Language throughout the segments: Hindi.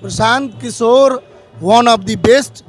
Prashant Kishor one of the best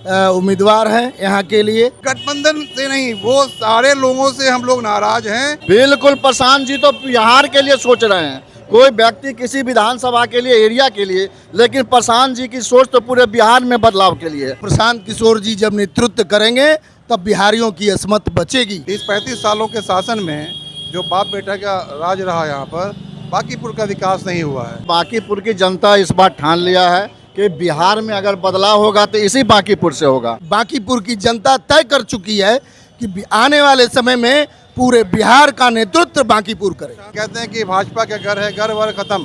उम्मीदवार हैं यहाँ के लिए। गठबंधन से नहीं, वो सारे लोगों से हम लोग नाराज हैं। बिल्कुल, प्रशांत जी तो बिहार के लिए सोच रहे हैं, कोई व्यक्ति किसी विधानसभा के लिए, एरिया के लिए, लेकिन प्रशांत जी की सोच तो पूरे बिहार में बदलाव के लिए। प्रशांत किशोर जी जब नेतृत्व करेंगे तब बिहारियों की अस्मत बचेगी। 30-35 सालों के शासन में जो बाप बेटा का राज रहा यहाँ पर, बांकीपुर का विकास नहीं हुआ है। बांकीपुर की जनता इस बार ठान लिया है कि बिहार में अगर बदलाव होगा तो इसी बांकीपुर से होगा। बांकीपुर की जनता तय कर चुकी है कि आने वाले समय में पूरे बिहार का नेतृत्व बांकीपुर करे। कहते हैं कि भाजपा का घर है, घर वर खत्म,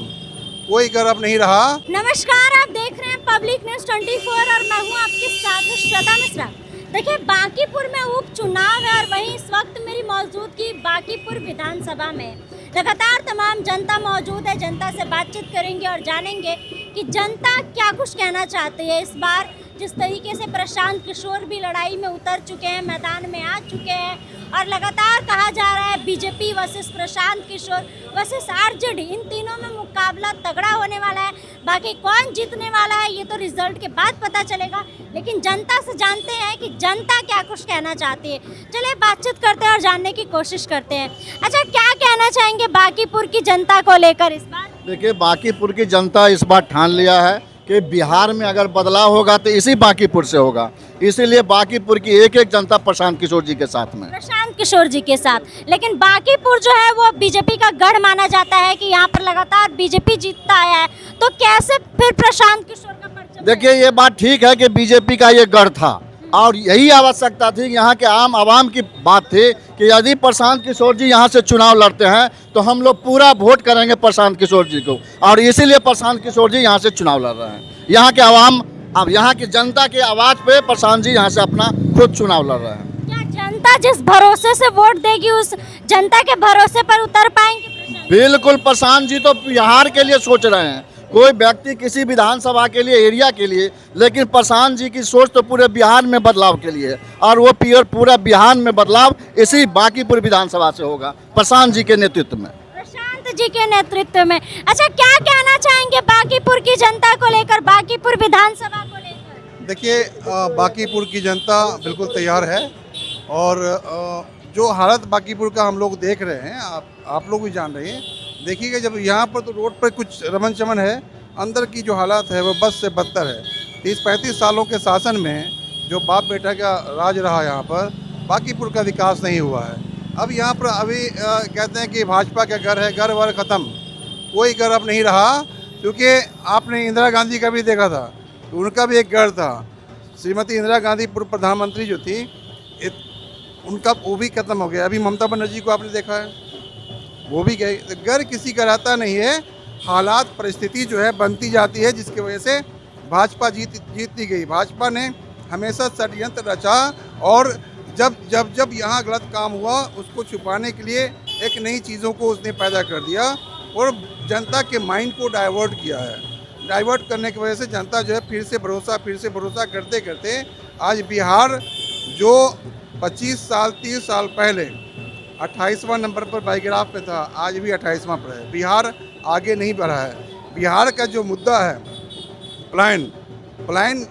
कोई घर अब नहीं रहा। नमस्कार, आप देख रहे हैं पब्लिक न्यूज 24 और मैं हूं आपके साथ श्रद्धा मिश्रा। देखिए, बांकीपुर में उपचुनाव है और वहीं इस वक्त मेरी मौजूदगी बांकीपुर विधानसभा में लगातार तमाम जनता मौजूद है। जनता से बातचीत करेंगे और जानेंगे कि जनता क्या कुछ कहना चाहती है। इस बार जिस तरीके से प्रशांत किशोर भी लड़ाई में उतर चुके हैं, मैदान में आ चुके हैं और लगातार कहा जा रहा है BJP versus Prashant Kishor versus RJD, इन तीनों में मुकाबला तगड़ा होने वाला है। बाकी कौन जीतने वाला है ये तो रिजल्ट के बाद पता चलेगा, लेकिन जनता से जानते हैं कि जनता क्या कुछ कहना चाहती है। चलिए बातचीत करते हैं और जानने की कोशिश करते हैं। अच्छा, क्या कहना चाहेंगे बांकीपुर की जनता को लेकर इस बार? देखिए, बांकीपुर की जनता इस बार ठान लिया है कि बिहार में अगर बदलाव होगा तो इसी बांकीपुर से होगा। इसीलिए बांकीपुर की एक एक जनता प्रशांत किशोर जी के साथ में। प्रशांत किशोर जी के साथ, लेकिन बांकीपुर जो है वो बीजेपी का गढ़ माना जाता है कि यहाँ पर लगातार बीजेपी जीतता आया है, तो कैसे फिर प्रशांत किशोर का परचम? देखिए, ये बात ठीक है कि बीजेपी का ये गढ़ था और यही आवश्यकता थी। यहाँ के आम आवाम की बात थी कि यदि प्रशांत किशोर जी यहाँ से चुनाव लड़ते हैं तो हम लोग पूरा वोट करेंगे प्रशांत किशोर जी को, और इसीलिए प्रशांत किशोर जी यहाँ से चुनाव लड़ रहे हैं। यहाँ के आवाम, अब यहाँ की जनता की आवाज़ पे प्रशांत जी यहाँ से अपना खुद चुनाव लड़ रहे हैं। क्या जनता जिस भरोसे से वोट देगी उस जनता के भरोसे पर उतर पाएंगे प्रशांत? बिल्कुल, प्रशांत जी तो बिहार के लिए सोच रहे हैं, कोई व्यक्ति किसी विधानसभा के लिए, एरिया के लिए, लेकिन प्रशांत जी की सोच तो पूरे बिहार में बदलाव के लिए, और वो पूरा बिहार में बदलाव इसी बांकीपुर विधानसभा से होगा, प्रशांत जी के नेतृत्व में। प्रशांत जी के नेतृत्व में। अच्छा, क्या कहना चाहेंगे बांकीपुर की जनता को लेकर, बांकीपुर विधानसभा को लेकर? देखिए, बांकीपुर की जनता बिल्कुल तैयार है और जो हालत बांकीपुर का हम लोग देख रहे हैं, आप लोग भी जान रहे हैं। देखिएगा, जब यहाँ पर तो रोड पर कुछ रमन चमन है, अंदर की जो हालात है वो बस से बदतर है। 30-35 सालों के शासन में जो बाप बेटा का राज रहा यहाँ पर, बांकीपुर का विकास नहीं हुआ है। अब यहाँ पर अभी कहते हैं कि भाजपा का घर है, घर वर खत्म, कोई घर अब नहीं रहा। क्योंकि आपने इंदिरा गांधी का भी देखा था तो उनका भी एक घर था। श्रीमती इंदिरा गांधी पूर्व प्रधानमंत्री जो थी, उनका वो भी खत्म हो गया। अभी ममता बनर्जी को आपने देखा है, वो भी गए। घर किसी का रहता नहीं है, हालात परिस्थिति जो है बनती जाती है, जिसकी वजह से भाजपा जीतती गई। भाजपा ने हमेशा षड्यंत्र रचा और जब यहाँ गलत काम हुआ उसको छुपाने के लिए एक नई चीज़ों को उसने पैदा कर दिया और जनता के माइंड को डाइवर्ट किया है। डाइवर्ट करने की वजह से जनता जो है फिर से भरोसा करते करते आज बिहार जो 25 साल 30 साल पहले 28वां नंबर पर बाईग्राफ पे था, आज भी 28वां पर है। बिहार आगे नहीं बढ़ा है। बिहार का जो मुद्दा है पलायन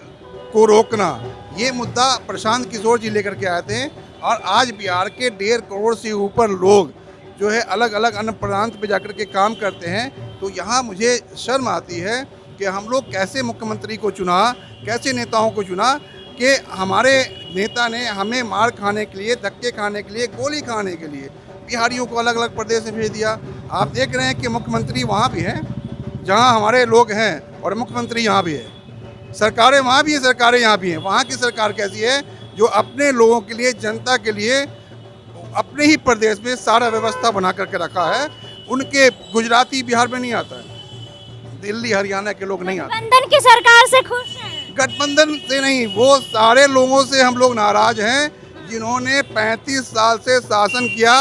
को रोकना, ये मुद्दा प्रशांत किशोर जी लेकर के आए थे और आज बिहार के 1.5 करोड़ से ऊपर लोग जो है अलग अलग अन्य प्रांत पे जाकर के काम करते हैं। तो यहाँ मुझे शर्म आती है कि हम लोग कैसे मुख्यमंत्री को चुना, कैसे नेताओं को चुना कि हमारे नेता ने हमें मार खाने के लिए, धक्के खाने के लिए, गोली खाने के लिए बिहारियों को अलग अलग प्रदेश में भेज दिया। आप देख रहे हैं कि मुख्यमंत्री वहाँ भी हैं जहाँ हमारे लोग हैं और मुख्यमंत्री यहाँ भी है, सरकारें वहाँ भी हैं, सरकारें यहाँ भी हैं। वहाँ की सरकार कैसी है जो अपने लोगों के लिए, जनता के लिए अपने ही प्रदेश में सारा व्यवस्था बना करके रखा है। उनके गुजराती बिहार में नहीं आता है, दिल्ली हरियाणा के लोग नहीं आते। गठबंधन की सरकार से खुश हैं? गठबंधन से नहीं, वो सारे लोगों से हम लोग नाराज हैं जिन्होंने 35 साल से शासन किया।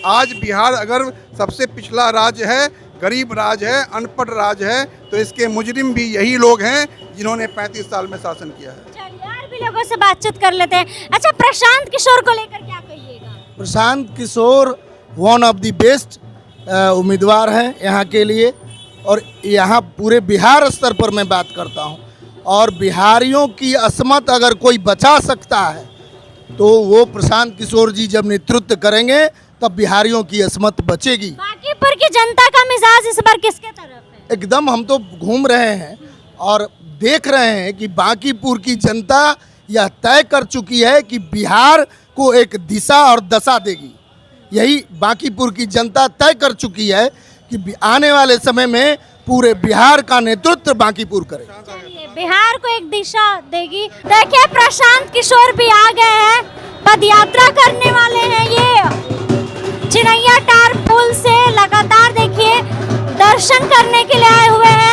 आज बिहार अगर सबसे पिछला राज्य है, गरीब राज्य है, अनपढ़ राज्य है, तो इसके मुजरिम भी यही लोग हैं जिन्होंने 35 साल में शासन किया है। चलिए और भी लोगों से बातचीत कर लेते हैं। अच्छा, प्रशांत किशोर को लेकर क्या कहिएगा? प्रशांत Kishor one of the best उम्मीदवार हैं यहाँ के लिए और यहाँ पूरे बिहार स्तर पर मैं बात करता हूँ, और बिहारियों की असमत अगर कोई बचा सकता है तो वो प्रशांत किशोर जी जब नेतृत्व करेंगे तब बिहारियों की असमत बचेगी। बांकीपुर की जनता का मिजाज इस बार किसके तरफ है? एकदम हम तो घूम रहे हैं और देख रहे हैं कि बांकीपुर की जनता यह तय कर चुकी है कि बिहार को एक दिशा और दशा देगी। यही बांकीपुर की जनता तय कर चुकी है कि आने वाले समय में पूरे बिहार का नेतृत्व बांकीपुर करेगा। चलिए, बिहार को एक दिशा देगी। देखिए, प्रशांत किशोर भी आ गए हैं, पद यात्रा करने वाले हैं। ये चिनैया टार पुल से लगातार देखिए दर्शन करने के लिए आए हुए हैं।